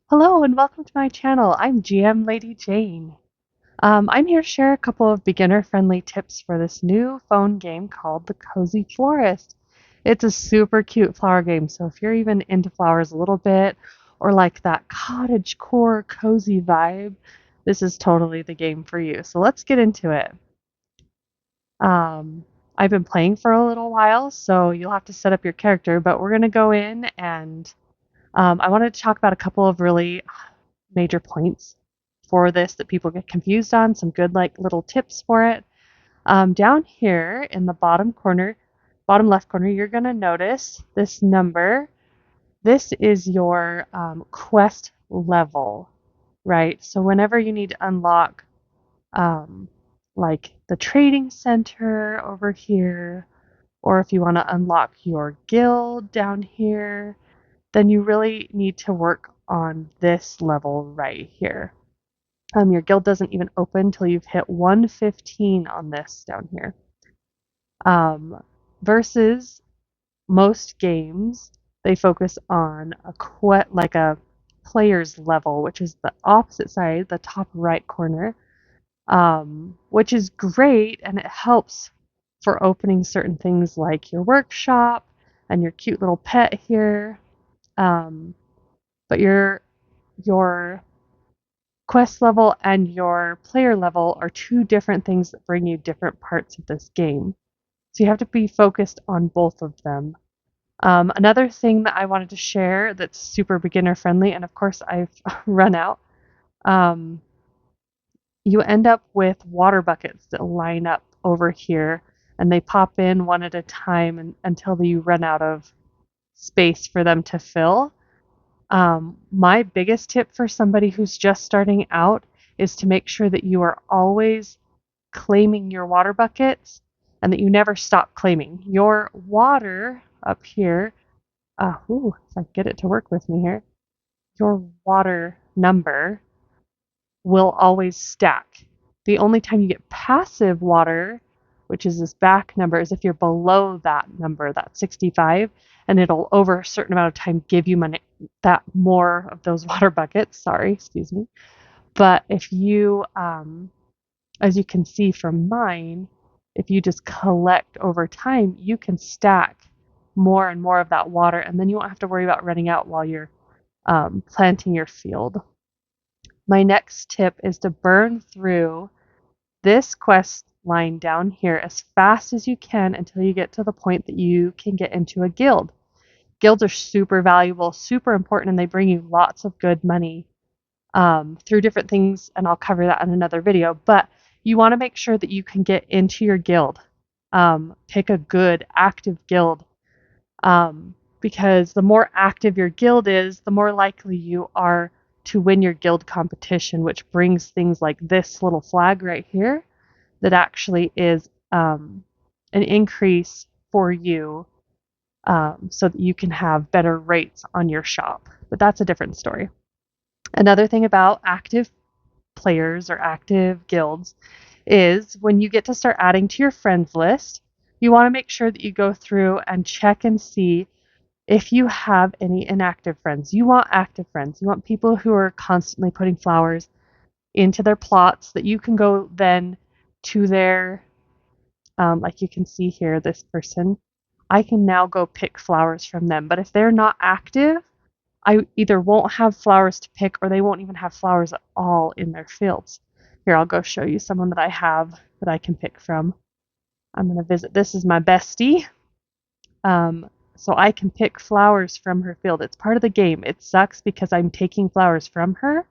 Hello and welcome to my channel. I'm GM Lady Jane. I'm here to share a couple of beginner-friendly tips for this new phone game called the Cozy Florist. It's a super cute flower game, so if you're even into flowers a little bit or like that cottagecore cozy vibe, this is totally the game for you. So let's get into it. Um, I've been playing for a little while, so you'll have to set up your character, but we're going to go in and I wanted to talk about a couple of really major points for this that people get confused on, some good like little tips for it. Down here in the bottom corner, bottom left corner, you're going to notice this number. This is your quest level, right? So whenever you need to unlock um, like the trading center over here, or if you want to unlock your guild down here, then you really need to work on this level right here. Your guild doesn't even open till you've hit 115 on this down here. Um, versus most games, they focus on like a player's level, which is the opposite side, the top right corner, which is great and it helps for opening certain things like your workshop and your cute little pet here. Um, but your quest level and your player level are two different things that bring you different parts of this game. So you have to be focused on both of them. Another thing that I wanted to share that's super beginner friendly, and of course I've run out, um, you end up with water buckets that line up over here and they pop in one at a time until you run out of space for them to fill. My biggest tip for somebody who's just starting out is to make sure that you are always claiming your water buckets and that you never stop claiming. Your water up here, if I get it to work with me here, your water number will always stack. The only time you get passive water, which is this back number, is if you're below that number, that 65, and it'll over a certain amount of time give you money that more of those water buckets. Sorry, excuse me. But if you, as you can see from mine, if you just collect over time, you can stack more and more of that water, and then you won't have to worry about running out while you're planting your field. My next tip is to burn through this quest line down here as fast as you can until you get to the point that you can get into a guild. Guilds are super valuable, super important, and they bring you lots of good money through different things, and I'll cover that in another video. But you want to make sure that you can get into your guild. Pick a good, active guild, because the more active your guild is, the more likely you are to win your guild competition, which brings things like this little flag right here that actually is an increase for you, so that you can have better rates on your shop. But that's a different story. Another thing about active players or active guilds is when you get to start adding to your friends list, you want to make sure that you go through and check and see if you have any inactive friends. You want active friends. You want people who are constantly putting flowers into their plots that you can go then to their, like you can see here, this person, I can now go pick flowers from them. But if they're not active, I either won't have flowers to pick or they won't even have flowers at all in their fields. Here, I'll go show you someone that I have that I can pick from. I'm going to visit. This is my bestie. So I can pick flowers from her field. It's part of the game. It sucks because I'm taking flowers from her,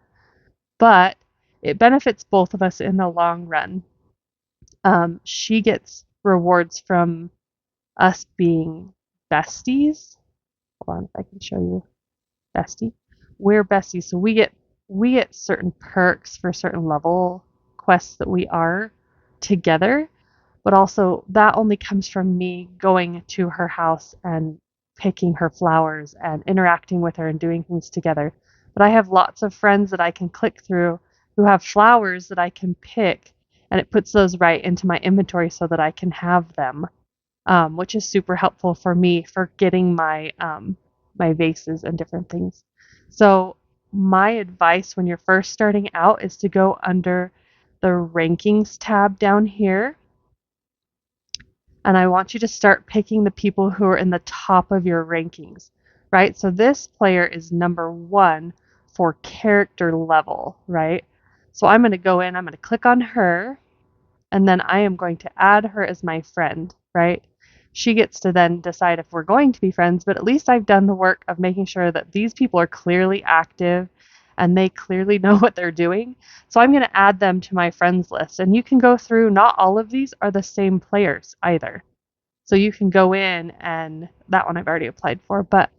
but it benefits both of us in the long run. She gets rewards from us being besties. Hold on, if I can show you bestie. We're besties, so we get certain perks for certain level quests that we are together, but also that only comes from me going to her house and picking her flowers and interacting with her and doing things together. But I have lots of friends that I can click through who have flowers that I can pick, and it puts those right into my inventory so that I can have them, which is super helpful for me for getting my my vases and different things. So my advice when you're first starting out is to go under the rankings tab down here. And I want you to start picking the people who are in the top of your rankings, right? So this player is number 1 for character level, right? So I'm going to go in, I'm going to click on her, and then I am going to add her as my friend, right? She gets to then decide if we're going to be friends, but at least I've done the work of making sure that these people are clearly active and they clearly know what they're doing. So I'm going to add them to my friends list. And you can go through, not all of these are the same players either. So you can go in, and that one I've already applied for, but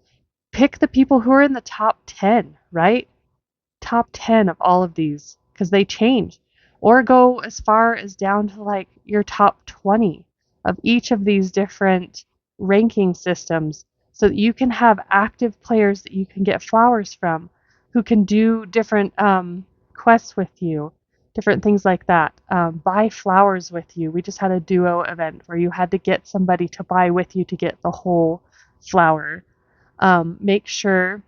pick the people who are in the top 10, right? Top 10 of all of these because they change, or go as far as down to like your top 20 of each of these different ranking systems so that you can have active players that you can get flowers from who can do different quests with you, different things like that. Buy flowers with you. We just had a duo event where you had to get somebody to buy with you to get the whole flower. Make sure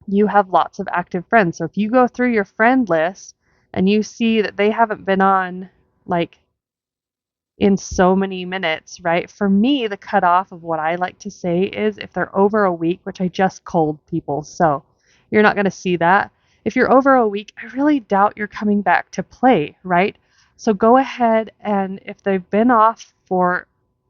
you have lots of active friends. So if you go through your friend list and you see that they haven't been on like in so many minutes, right? For me, the cutoff of what I like to say is if they're over a week, which I just culled people, so you're not going to see that. If you're over a week, I really doubt you're coming back to play, right? So go ahead, and if they've been off for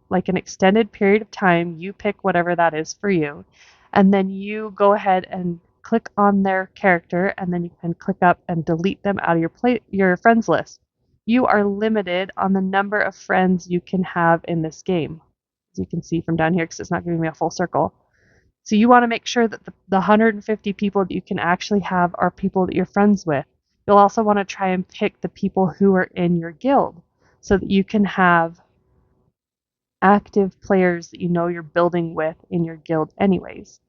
like an extended period of time, you pick whatever that is for you. And then you go ahead and click on their character, and then you can click up and delete them out of your friends list. You are limited on the number of friends you can have in this game, as you can see from down here, because it's not giving me a full circle. So you want to make sure that the 150 people that you can actually have are people that you're friends with. You'll also want to try and pick the people who are in your guild so that you can have active players that you know you're building with in your guild anyways.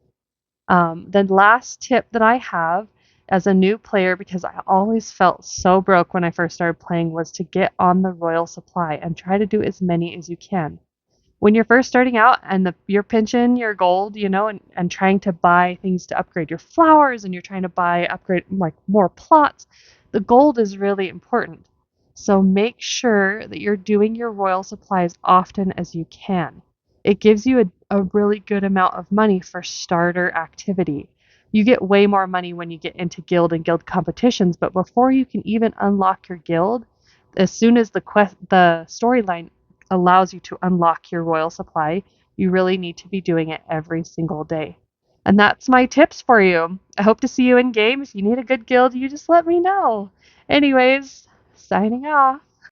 The last tip that I have as a new player, because I always felt so broke when I first started playing, was to get on the royal supply and try to do as many as you can. When you're first starting out and you're pinching your gold, and trying to buy things to upgrade your flowers, and you're trying to upgrade like more plots, the gold is really important. So make sure that you're doing your royal supply as often as you can. It gives you a really good amount of money for starter activity. You get way more money when you get into guild and guild competitions, but before you can even unlock your guild, as soon as the storyline allows you to unlock your royal supply, you really need to be doing it every single day. And that's my tips for you. I hope to see you in game. If you need a good guild, you just let me know. Anyways, signing off.